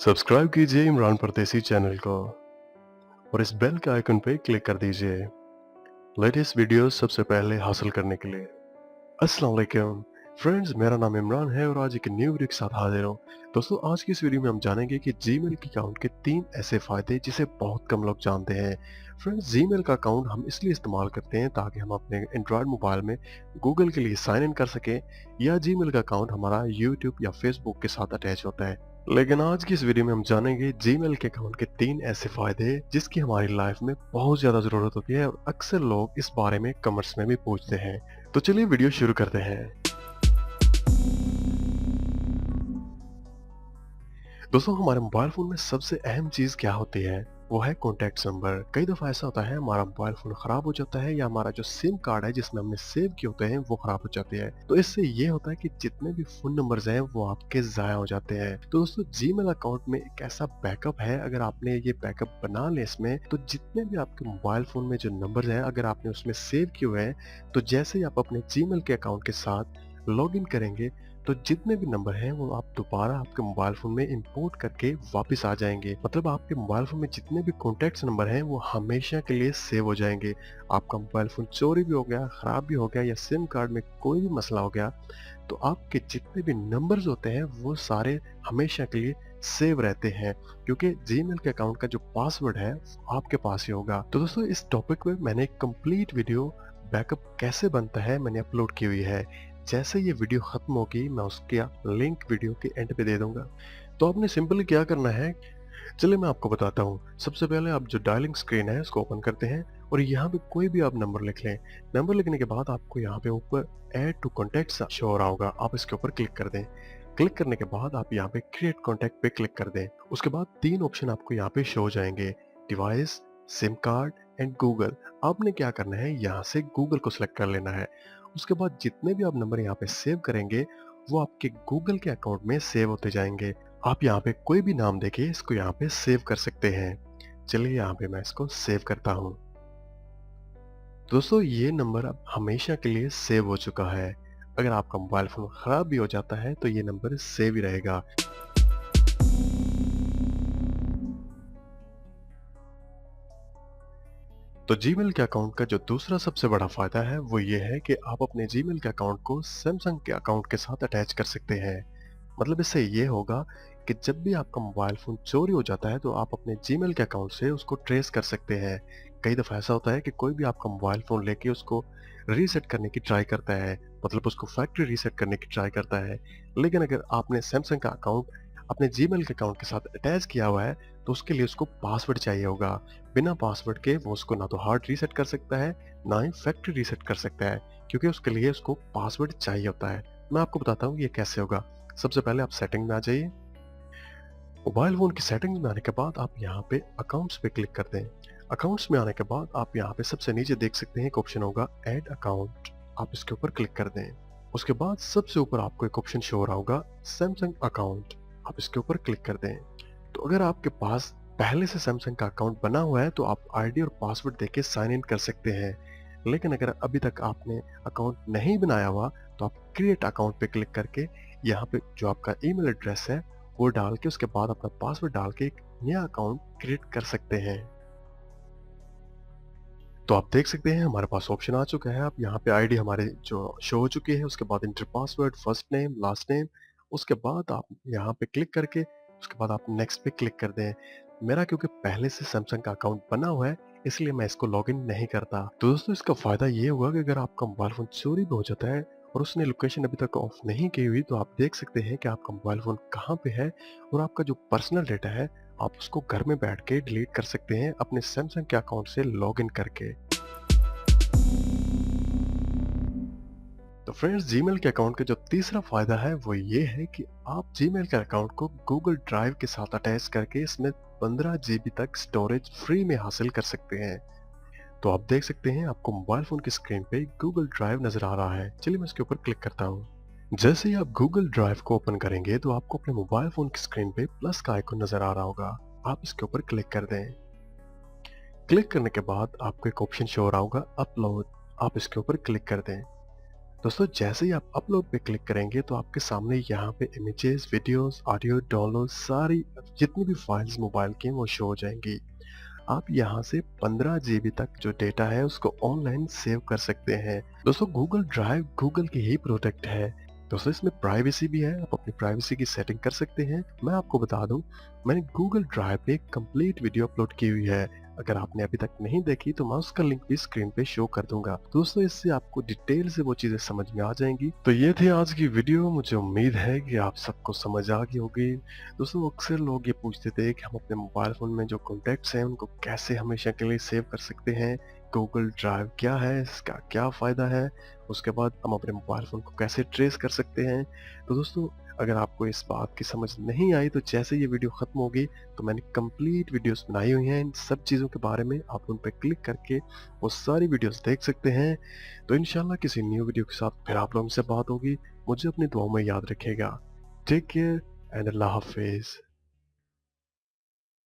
Subscribe कीजिए इमरान परदेसी channel को और इस बेल के आइकन पे क्लिक कर दीजिए लेटेस्ट वीडियोस सबसे पहले हासिल करने के लिए। अस्सलाम वालेकुम फ्रेंड्स, मेरा नाम इमरान है और आज एक न्यू वीडियो के साथ हाजिर हूँ। दोस्तों, आज की इस वीडियो में हम जानेंगे कि जीमेल के अकाउंट के 3 ऐसे फायदे जिसे बहुत कम लोग जानते हैं। फ्रेंड्स, जीमेल का अकाउंट हम इसलिए इस्तेमाल करते हैं ताकि हम अपने एंड्रॉयड मोबाइल में गूगल के लिए साइन इन कर सकें, या जीमेल का अकाउंट हमारा यूट्यूब या फेसबुक के साथ अटैच होता है। लेकिन आज की इस वीडियो में हम जानेंगे जीमेल के अकाउंट के 3 ऐसे फायदे जिसकी हमारी लाइफ में बहुत ज्यादा जरूरत होती है और अक्सर लोग इस बारे में कमेंट्स में भी पूछते हैं। तो चलिए वीडियो शुरू करते हैं। दोस्तों, हमारे मोबाइल फोन में सबसे अहम चीज क्या होती है? वो है कॉन्टैक्ट नंबर। कई दफा ऐसा होता है हमारा मोबाइल फोन खराब हो जाता है या हमारा जो सिम कार्ड है जिसमें हमने सेव किए होते हैं वो खराब हो जाते हैं। तो इससे ये होता है कि जितने भी फोन नंबर्स हैं वो आपके जाया हो जाते हैं। तो दोस्तों, जीमेल अकाउंट में एक ऐसा बैकअप है, अगर आपने ये बैकअप बना ले इसमें, तो जितने भी आपके मोबाइल फोन में जो नंबर्स हैं अगर आपने उसमें सेव किए हुए हैं, तो जैसे ही आप अपने जीमेल के अकाउंट के साथ लॉग इन करेंगे तो जितने भी नंबर हैं वो आप दोबारा आपके मोबाइल फोन में इंपोर्ट करके वापस आ जाएंगे। मतलब आपके मोबाइल फोन में जितने भी कॉन्टैक्ट्स नंबर हैं वो हमेशा के लिए सेव हो जाएंगे। आपका मोबाइल फोन चोरी भी हो गया, खराब भी हो गया या सिम कार्ड में कोई भी मसला हो गया, तो आपके जितने भी नंबर्स होते हैं वो सारे हमेशा के लिए सेव रहते हैं, क्योंकि जीमेल के अकाउंट का जो पासवर्ड है वो आपके पास ही होगा। तो दोस्तों, इस टॉपिक में मैंने एक कंप्लीट वीडियो बैकअप कैसे बनता है मैंने अपलोड की हुई है। जैसे ये वीडियो खत्म होगी मैं उसकी लिंक वीडियो के एंड पे दे दूंगा। तो आपने सिंपली क्या करना है, चलिए मैं आपको बताता हूँ। सबसे पहले आप जो डायलिंग स्क्रीन है उसको ओपन करते हैं और यहाँ पे कोई भी आप नंबर लिख लें। नंबर लिखने के बाद आपको यहाँ पे ऊपर ऐड टू कॉन्टैक्ट्स शो हो रहा होगा, आप इसके ऊपर क्लिक कर दें। क्लिक करने के बाद आप यहाँ पे क्रिएट कॉन्टैक्ट पे क्लिक कर दें। उसके बाद 3 ऑप्शन आपको यहाँ पे शो हो जाएंगे, device, SIM card and Google. आपने क्या करना है, यहाँ से गूगल को सिलेक्ट कर लेना है। उसके बाद जितने भी आप नंबर यहाँ पे सेव करेंगे वो आपके गूगल के अकाउंट में सेव होते जाएंगे। आप यहाँ पे कोई भी नाम देके इसको यहाँ पे सेव कर सकते हैं। चलिए यहाँ पे मैं इसको सेव करता हूँ। दोस्तों, ये नंबर अब हमेशा के लिए सेव हो चुका है। अगर आपका मोबाइल फोन खराब भी हो जाता है तो ये नंबर सेव ही रहेगा। तो जीमेल के अकाउंट का जो दूसरा सबसे बड़ा फायदा है वो ये है कि आप अपने जीमेल के अकाउंट को सैमसंग के अकाउंट के साथ अटैच कर सकते हैं। मतलब इससे ये होगा कि जब भी आपका मोबाइल फोन चोरी हो जाता है तो आप अपने जीमेल के अकाउंट से उसको ट्रेस कर सकते हैं। कई दफा ऐसा होता है कि कोई भी आपका मोबाइल फोन लेके उसको रीसेट करने की ट्राई करता है, मतलब उसको फैक्ट्री रीसेट करने की ट्राई करता है। लेकिन अगर आपने सैमसंग का अकाउंट अपने जीमेल के अकाउंट के साथ अटैच किया हुआ है तो उसके लिए उसको पासवर्ड चाहिए होगा। बिना पासवर्ड के वो उसको ना तो हार्ड रीसेट कर सकता है ना ही फैक्ट्री रीसेट कर सकता है, क्योंकि उसके लिए उसको पासवर्ड चाहिए होता है। मैं आपको बताता हूँ ये कैसे होगा। सबसे पहले आप सेटिंग में आ जाइए। मोबाइल फोन की सेटिंग्स में आने के बाद आप यहाँ पे अकाउंट्स पे क्लिक कर दें। अकाउंट्स में आने के बाद आप यहाँ पे सबसे नीचे देख सकते हैं एक ऑप्शन होगा ऐड अकाउंट, आप इसके ऊपर क्लिक कर दें। उसके बाद सबसे ऊपर आपको एक ऑप्शन शो हो रहा होगा सैमसंग अकाउंट, आप इसके ऊपर क्लिक कर दें। तो अगर आपके पास पहले से सैमसंग का अकाउंट बना हुआ है तो आप आईडी और पासवर्ड देके साइन इन कर सकते हैं। लेकिन अगर अभी तक आपने अकाउंट नहीं बनाया हुआ तो आप क्रिएट अकाउंट पे क्लिक करके यहाँ पे जो आपका ईमेल एड्रेस है वो डाल के उसके बाद अपना पासवर्ड डाल के एक नया अकाउंट क्रिएट कर सकते हैं। तो आप देख सकते हैं हमारे पास ऑप्शन आ चुका है। आप यहाँ पे आईडी हमारे जो शो हो चुकी है, उसके बाद inter password, first name, last name. उसके बाद आप यहाँ पे क्लिक करके उसके बाद आप नेक्स्ट पे क्लिक कर दें। मेरा क्योंकि पहले से सैमसंग का अकाउंट बना हुआ है इसलिए मैं इसको लॉगिन नहीं करता। तो दोस्तों, इसका फायदा ये हुआ कि अगर आपका मोबाइल फोन चोरी भी हो जाता है और उसने लोकेशन अभी तक ऑफ नहीं की हुई तो आप देख सकते हैं कि आपका मोबाइल फोन कहाँ पे है और आपका जो पर्सनल डेटा है आप उसको घर में बैठ के डिलीट कर सकते हैं अपने सैमसंग के अकाउंट से लॉगिन करके। तो फ्रेंड्स, जीमेल के अकाउंट का जो तीसरा फायदा है वो ये है कि आप जीमेल के अकाउंट को गूगल ड्राइव के साथ अटैच करके इसमें 15 जीबी तक स्टोरेज फ्री में हासिल कर सकते हैं। तो आप देख सकते हैं आपको मोबाइल फोन की स्क्रीन पे गूगल ड्राइव नजर आ रहा है। चलिए मैं इसके ऊपर क्लिक करता हूँ। जैसे ही आप गूगल ड्राइव को ओपन करेंगे तो आपको अपने मोबाइल फोन की स्क्रीन पे प्लस का आइकन नजर आ रहा होगा, आप इसके ऊपर क्लिक कर दें। क्लिक करने के बाद आपको एक ऑप्शन शो हो रहा होगा अपलोड, आप इसके ऊपर क्लिक कर दें। दोस्तों जैसे ही आप अपलोड पे क्लिक करेंगे तो आपके सामने यहाँ पे इमेजेस, वीडियोस, ऑडियो डाउनलोड सारी जितनी भी फाइल्स मोबाइल की हैं वो शो हो जाएंगी। आप यहाँ से 15 जीबी तक जो डेटा है उसको ऑनलाइन सेव कर सकते हैं। दोस्तों गूगल ड्राइव गूगल की ही प्रोडक्ट है। दोस्तों इसमें प्राइवेसी भी है, आप अपनी प्राइवेसी की सेटिंग कर सकते हैं। मैं आपको बता दूं, मैंने गूगल ड्राइव पे एक कंप्लीट वीडियो अपलोड की हुई है। अगर आपने अभी तक नहीं देखी तो मैं उसका लिंक भी स्क्रीन पे शो कर दूंगा। दोस्तों इससे आपको डिटेल से वो चीजें समझ में आ जाएंगी। तो ये थी आज की वीडियो, मुझे उम्मीद है कि आप सबको समझ आ गई होगी। दोस्तों अक्सर लोग ये पूछते थे कि हम अपने मोबाइल फ़ोन में जो कॉन्टैक्ट्स हैं उनको कैसे हमेशा के लिए सेव कर सकते हैं? गूगल ड्राइव क्या है? इसका क्या फ़ायदा है? उसके बाद हम अपने मोबाइल फ़ोन को कैसे ट्रेस कर सकते हैं? तो दोस्तों अगर आपको इस बात की समझ नहीं आई तो जैसे ये वीडियो ख़त्म होगी तो मैंने कंप्लीट वीडियोस बनाई हुई हैं इन सब चीज़ों के बारे में। आप उन पे क्लिक करके वो सारी वीडियोस देख सकते हैं। तो इंशाल्लाह किसी न्यू वीडियो के साथ फिर आप लोगों से बात होगी। मुझे अपनी दुआओं में याद रखिएगा। टेक केयर एंड अल्लाह हाफ़िज़।